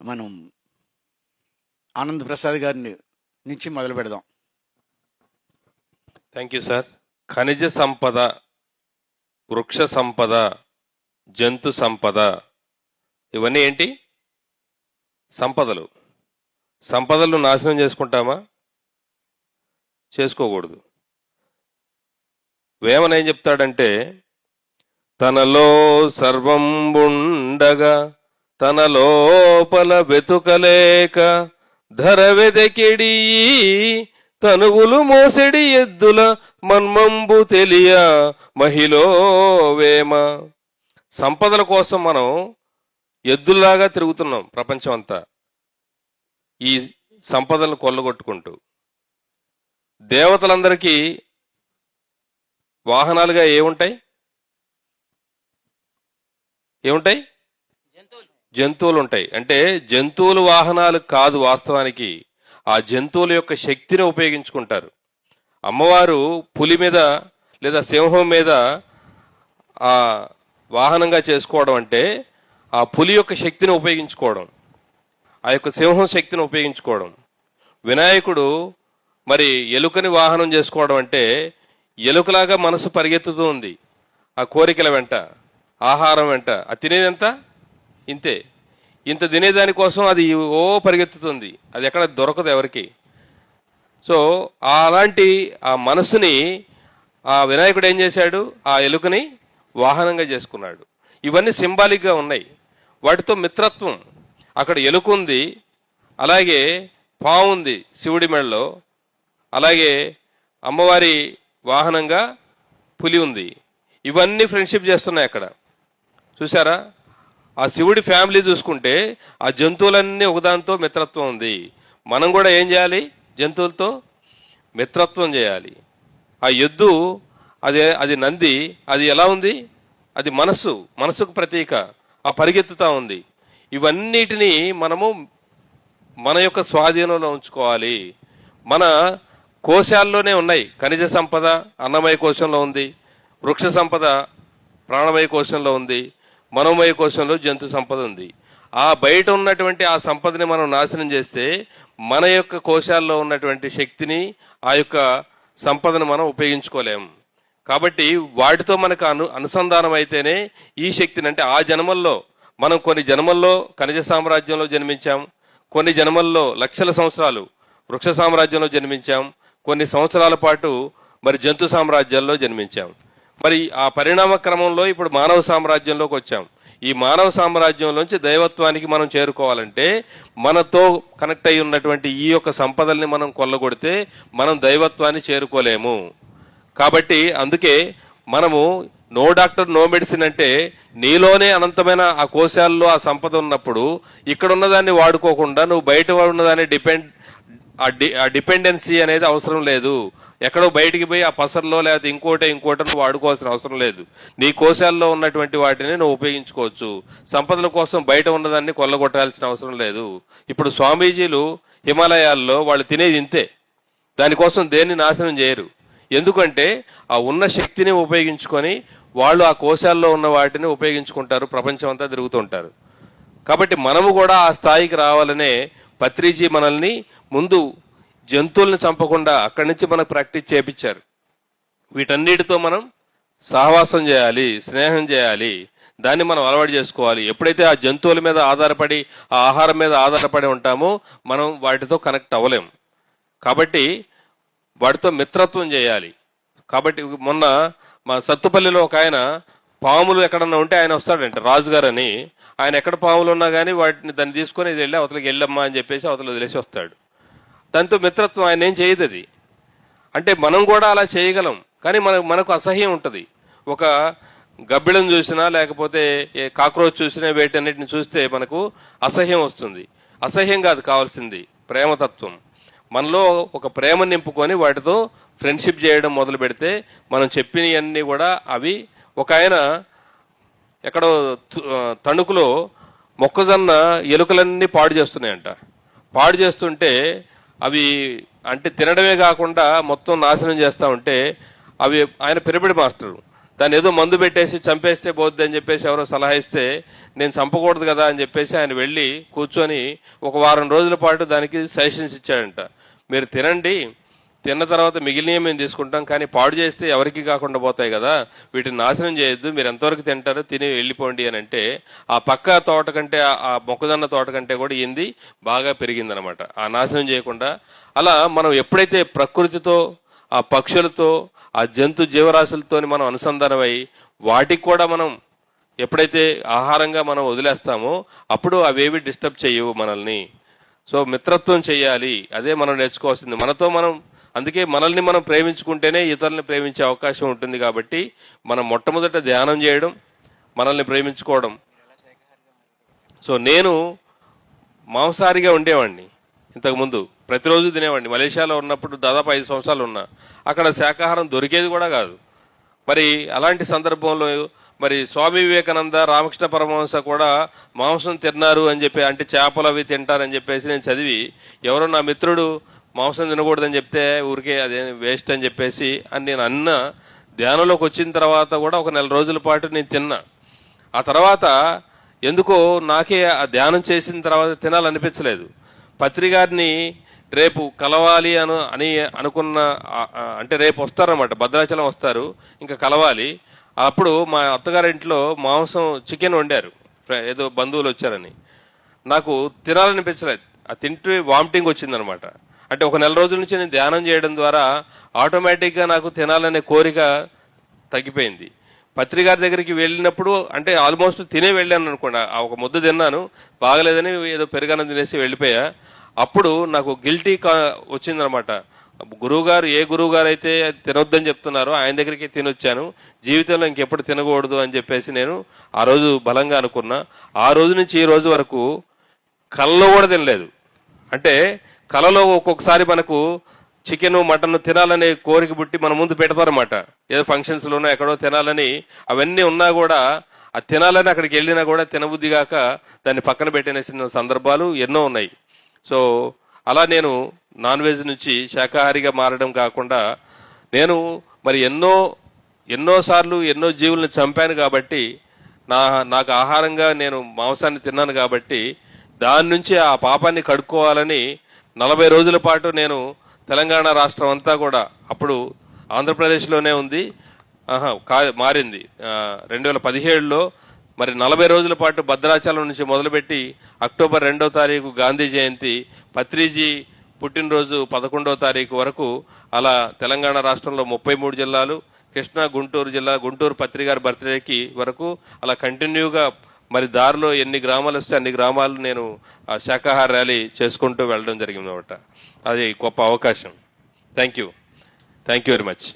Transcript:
మనం ఆనంద్ ప్రసాద్ గారిని నుంచి మొదలు పెడదాం. Thank you sir. ఖనిజ సంపద, వృక్ష సంపద, జంతు సంపద, ఇవన్నీ ఏంటి? సంపదలు. సంపదలను నాశనం చేసుకుంటామా? చేసుకోకూడదు. వేమన ఏం చెప్తాడంటే, తనలో సర్వంబుండగా తన లోపల వెతుకలేక ధర వెదకెడి తనువులు మోసెడి ఎద్దుల మన్మంబు తెలియ మహిలో వేమ. సంపదల కోసం మనం ఎద్దుల్లాగా తిరుగుతున్నాం ప్రపంచం అంతా, ఈ సంపదలను కొల్లగొట్టుకుంటూ. దేవతలందరికీ వాహనాలుగా ఏముంటాయి? జంతువులు ఉంటాయి. అంటే జంతువులు వాహనాలు కాదు, వాస్తవానికి ఆ జంతువుల యొక్క శక్తిని ఉపయోగించుకుంటారు. అమ్మవారు పులి మీద లేదా సింహం మీద ఆ వాహనంగా చేసుకోవడం అంటే ఆ పులి యొక్క శక్తిని ఉపయోగించుకోవడం, ఆ యొక్క సింహం శక్తిని ఉపయోగించుకోవడం. వినాయకుడు మరి ఎలుకని వాహనం చేసుకోవడం అంటే ఎలుకలాగా మనసు పరిగెత్తుతూ ఉంది ఆ కోరికల వెంట, ఆహారం వెంట. అది తినేదంతా ఇంతే, ఇంత తినేదానికోసం అది ఓ పరిగెత్తుతుంది, అది ఎక్కడ దొరకదు ఎవరికి. సో అలాంటి ఆ మనసుని ఆ వినాయకుడు ఏం చేశాడు? ఆ ఎలుకని వాహనంగా చేసుకున్నాడు. ఇవన్నీ సింబాలిక్గా ఉన్నాయి. వాటితో మిత్రత్వం. అక్కడ ఎలుక ఉంది, అలాగే పాము ఉంది శివుడి మెడలో, అలాగే అమ్మవారి వాహనంగా పులి ఉంది. ఇవన్నీ ఫ్రెండ్షిప్ చేస్తున్నాయి అక్కడ. చూసారా? ఆ శివుడి ఫ్యామిలీ చూసుకుంటే ఆ జంతువులన్నీ ఒకదాంతో మిత్రత్వం ఉంది. మనం కూడా ఏం చేయాలి? జంతువులతో మిత్రత్వం చేయాలి. ఆ ఎద్దు అది నంది, అది ఎలా ఉంది? అది మనసుకు ప్రతీక, ఆ పరిగెత్తుతా ఉంది. ఇవన్నిటినీ మనము మన యొక్క స్వాధీనంలో ఉంచుకోవాలి. మన కోశాల్లోనే ఉన్నాయి. ఖనిజ సంపద అన్నమయ కోశంలో ఉంది, వృక్ష సంపద ప్రాణమయ కోశంలో ఉంది, మనోమయ కోశంలో జంతు సంపద ఉంది. ఆ బయట ఉన్నటువంటి ఆ సంపదని మనం నాశనం చేస్తే మన యొక్క కోశాల్లో ఉన్నటువంటి శక్తిని, ఆ యొక్క సంపదను మనం ఉపయోగించుకోలేము. కాబట్టి వాటితో మనకు అనుసంధానం అయితేనే ఈ శక్తిని, అంటే ఆ జన్మల్లో మనం కొన్ని జన్మల్లో ఖనిజ సామ్రాజ్యంలో జన్మించాం, కొన్ని జన్మల్లో లక్షల సంవత్సరాలు వృక్ష సామ్రాజ్యంలో జన్మించాం, కొన్ని సంవత్సరాల పాటు మరి జంతు సామ్రాజ్యాల్లో జన్మించాం. మరి ఆ పరిణామ క్రమంలో ఇప్పుడు మానవ సామ్రాజ్యంలోకి వచ్చాం. ఈ మానవ సామ్రాజ్యంలోంచి దైవత్వానికి మనం చేరుకోవాలంటే మనతో కనెక్ట్ అయి ఉన్నటువంటి ఈ యొక్క సంపదల్ని మనం కొల్లగొడితే మనం దైవత్వాన్ని చేరుకోలేము. కాబట్టి అందుకే మనము నో డాక్టర్ నో మెడిసిన్ అంటే నీలోనే అనంతమైన ఆ కోశాల్లో ఆ సంపద ఉన్నప్పుడు ఇక్కడ ఉన్నదాన్ని వాడుకోకుండా నువ్వు బయట ఉన్నదాన్ని డిపెండెన్సీ అనేది అవసరం లేదు. ఎక్కడో బయటికి పోయి ఆ పసర్లో లేదా ఇంకోటో నువ్వు వాడుకోవాల్సిన అవసరం లేదు. నీ కోశాల్లో ఉన్నటువంటి వాటిని నువ్వు ఉపయోగించుకోవచ్చు. సంపదల కోసం బయట ఉన్నదాన్ని కొల్లగొట్టాల్సిన అవసరం లేదు. ఇప్పుడు స్వామీజీలు హిమాలయాల్లో వాళ్ళు తినేది ఇంతే, దానికోసం దేన్ని నాశనం చేయరు. ఎందుకంటే ఆ ఉన్న శక్తిని ఉపయోగించుకొని వాళ్ళు ఆ కోశాల్లో ఉన్న వాటిని ఉపయోగించుకుంటారు, ప్రపంచం అంతా తిరుగుతుంటారు. కాబట్టి మనము కూడా ఆ స్థాయికి రావాలనే పత్రిజీ మనల్ని ముందు జంతువుల్ని చంపకుండా అక్కడి నుంచి మనకు ప్రాక్టీస్ చేపించారు. వీటన్నిటితో మనం సహవాసం చేయాలి, స్నేహం చేయాలి, దాన్ని మనం అలవాటు చేసుకోవాలి. ఎప్పుడైతే ఆ జంతువుల మీద ఆధారపడి, ఆ ఆహారం మీద ఆధారపడి ఉంటామో మనం వాటితో కనెక్ట్ అవ్వలేం. కాబట్టి వాటితో మిత్రత్వం చేయాలి. కాబట్టి మొన్న మా సత్తుపల్లిలో ఒక ఆయన పాములు ఎక్కడన్నా ఉంటే ఆయన వస్తాడంట, రాజుగారు అని. ఆయన ఎక్కడ పాములు ఉన్నా కానీ దాన్ని తీసుకొని ఇది వెళ్ళి అవతలకి వెళ్ళమ్మా అని చెప్పేసి అవతల వదిలేసి వస్తాడు. దాంతో మిత్రత్వం ఆయన ఏం చేయదు. అది అంటే మనం కూడా అలా చేయగలం, కానీ మనకు అసహ్యం ఉంటుంది. ఒక గబ్బిళం చూసినా లేకపోతే కాక్రోచ్ చూసినా వీటన్నిటిని చూస్తే మనకు అసహ్యం వస్తుంది. అసహ్యం కాదు కావాల్సింది, ప్రేమతత్వం. మనలో ఒక ప్రేమ నింపుకొని వాటితో ఫ్రెండ్షిప్ చేయడం మొదలు పెడితే మనం చెప్పినవన్నీ కూడా అవి. ఒక ఆయన ఎక్కడో తణుకులో మొక్కజొన్న ఎలుకలన్నీ పాడు చేస్తున్నాయంట. పాడు చేస్తుంటే అవి అంటే తినడమే కాకుండా మొత్తం నాశనం చేస్తూ ఉంటే అవి, ఆయన పిరమిడ్ మాస్టర్, దాన్ని ఏదో మందు పెట్టేసి చంపేస్తే పోద్ది అని చెప్పేసి ఎవరో సలహా ఇస్తే నేను చంపకూడదు కదా అని చెప్పేసి ఆయన వెళ్ళి కూర్చొని ఒక వారం రోజుల పాటు దానికి సజెషన్స్ ఇచ్చాడంట. మీరు తినండి, తిన్న తర్వాత మిగిలినవి మేము తీసుకుంటాం, కానీ పాడు చేస్తే ఎవరికి కాకుండా పోతాయి కదా, వీటిని నాశనం చేయొద్దు, మీరు ఎంతవరకు తింటారో తిని వెళ్ళిపోండి అని అంటే ఆ పక్క తోట కంటే ఆ మొక్కజొన్న తోట కంటే కూడా ఏంది బాగా పెరిగిందనమాట, ఆ నాశనం చేయకుండా. అలా మనం ఎప్పుడైతే ప్రకృతితో, ఆ పక్షులతో, ఆ జంతు జీవరాశులతో మనం అనుసంధానమై వాటికి కూడా మనం ఎప్పుడైతే ఆహారంగా మనం వదిలేస్తామో అప్పుడు అవేవి డిస్టర్బ్ చేయవు మనల్ని. సో మిత్రత్వం చేయాలి, అదే మనం నేర్చుకోవాల్సింది. మనతో మనం, అందుకే మనల్ని మనం ప్రేమించుకుంటేనే ఇతరులని ప్రేమించే అవకాశం ఉంటుంది. కాబట్టి మనం మొట్టమొదట ధ్యానం చేయడం, మనల్ని ప్రేమించుకోవడం. సో నేను మాంసాహారిగా ఉండేవాడిని ఇంతకుముందు, ప్రతిరోజు తినేవాడిని. మలేషియాలో ఉన్నప్పుడు దాదాపు 5 సంవత్సరాలు ఉన్నా. అక్కడ శాకాహారం దొరికేది కూడా కాదు. మరి అలాంటి సందర్భంలో మరి స్వామి వివేకానంద, రామకృష్ణ పరమహంస కూడా మాంసం తిన్నారు అని చెప్పి, అంటే చేపలు అవి తింటారని చెప్పేసి నేను చదివి, ఎవరో నా మిత్రుడు మాంసం తినకూడదని చెప్తే ఊరికే అదే వేస్ట్ అని చెప్పేసి అని నేను అన్న. ధ్యానంలోకి వచ్చిన తర్వాత కూడా ఒక 4 రోజుల పాటు నేను తిన్నా. ఆ తర్వాత ఎందుకో నాకే ఆ ధ్యానం చేసిన తర్వాత తినాలనిపించలేదు. పత్రిగారిని రేపు కలవాలి అని అనుకున్న, అంటే రేపు వస్తారన్నమాట, భద్రాచలం వస్తారు, ఇంకా కలవాలి. అప్పుడు మా అత్తగారింట్లో మాంసం చికెన్ వండారు, ఏదో బంధువులు వచ్చారని. నాకు తినాలనిపించలేదు, ఆ తింటే వామిటింగ్ వచ్చిందనమాట. అంటే ఒక 4 రోజుల నుంచి నేను ధ్యానం చేయడం ద్వారా ఆటోమేటిక్గా నాకు తినాలనే కోరిక తగ్గిపోయింది. పత్రిగారి దగ్గరికి వెళ్ళినప్పుడు అంటే ఆల్మోస్ట్ తినే వెళ్ళాను అనుకోండి, ఆ ఒక ముద్ద తిన్నాను, బాగలేదని ఏదో పెరుగన్నం తినేసి వెళ్ళిపోయా. అప్పుడు నాకు గిల్టీ వచ్చిందనమాట. గురువుగారు, ఏ గురువు గారు అయితే తినొద్దని చెప్తున్నారో ఆయన దగ్గరికి తినొచ్చాను, జీవితంలో ఇంకెప్పుడు తినకూడదు అని చెప్పేసి నేను ఆ రోజు బలంగా అనుకున్నా. ఆ రోజు నుంచి ఈ రోజు వరకు కలలో కూడా తినలేదు. అంటే కలలో ఒక్కొక్కసారి మనకు చికెన్, మటన్ తినాలనే కోరిక పుట్టి మన ముందు పెడతారన్నమాట, ఏదో ఫంక్షన్స్లోనో ఎక్కడో తినాలని. అవన్నీ ఉన్నా కూడా ఆ తినాలని అక్కడికి వెళ్ళినా కూడా తినబుద్ధి కాక దాన్ని పక్కన పెట్టినేసిన సందర్భాలు ఎన్నో ఉన్నాయి. సో అలా నేను నాన్ వెజ్ నుంచి శాకాహారిగా మారడం కాకుండా నేను మరి ఎన్నోసార్లు ఎన్నో జీవుల్ని చంపాను కాబట్టి, నాకు ఆహారంగా నేను మాంసాన్ని తిన్నాను కాబట్టి దాని నుంచి ఆ పాపాన్ని కడుక్కోవాలని 40 రోజుల పాటు నేను తెలంగాణ రాష్ట్రం అంతా కూడా, అప్పుడు ఆంధ్రప్రదేశ్లోనే ఉంది, మారింది 2017లో. మరి 40 రోజుల పాటు భద్రాచలం నుంచి మొదలుపెట్టి అక్టోబర్ 2వ తారీఖు గాంధీ జయంతి, పత్రిజీ పుట్టినరోజు 11వ తారీఖు వరకు అలా తెలంగాణ రాష్ట్రంలో 33 జిల్లాలు, కృష్ణా గుంటూరు జిల్లా, గుంటూరు పత్రిగారి బర్త్డేకి వరకు అలా కంటిన్యూగా మరి దారిలో ఎన్ని గ్రామాలు వస్తే అన్ని గ్రామాలు నేను శాకాహార ర్యాలీ చేసుకుంటూ వెళ్ళడం జరిగింది అనమాట. అది గొప్ప అవకాశం. Thank you very much.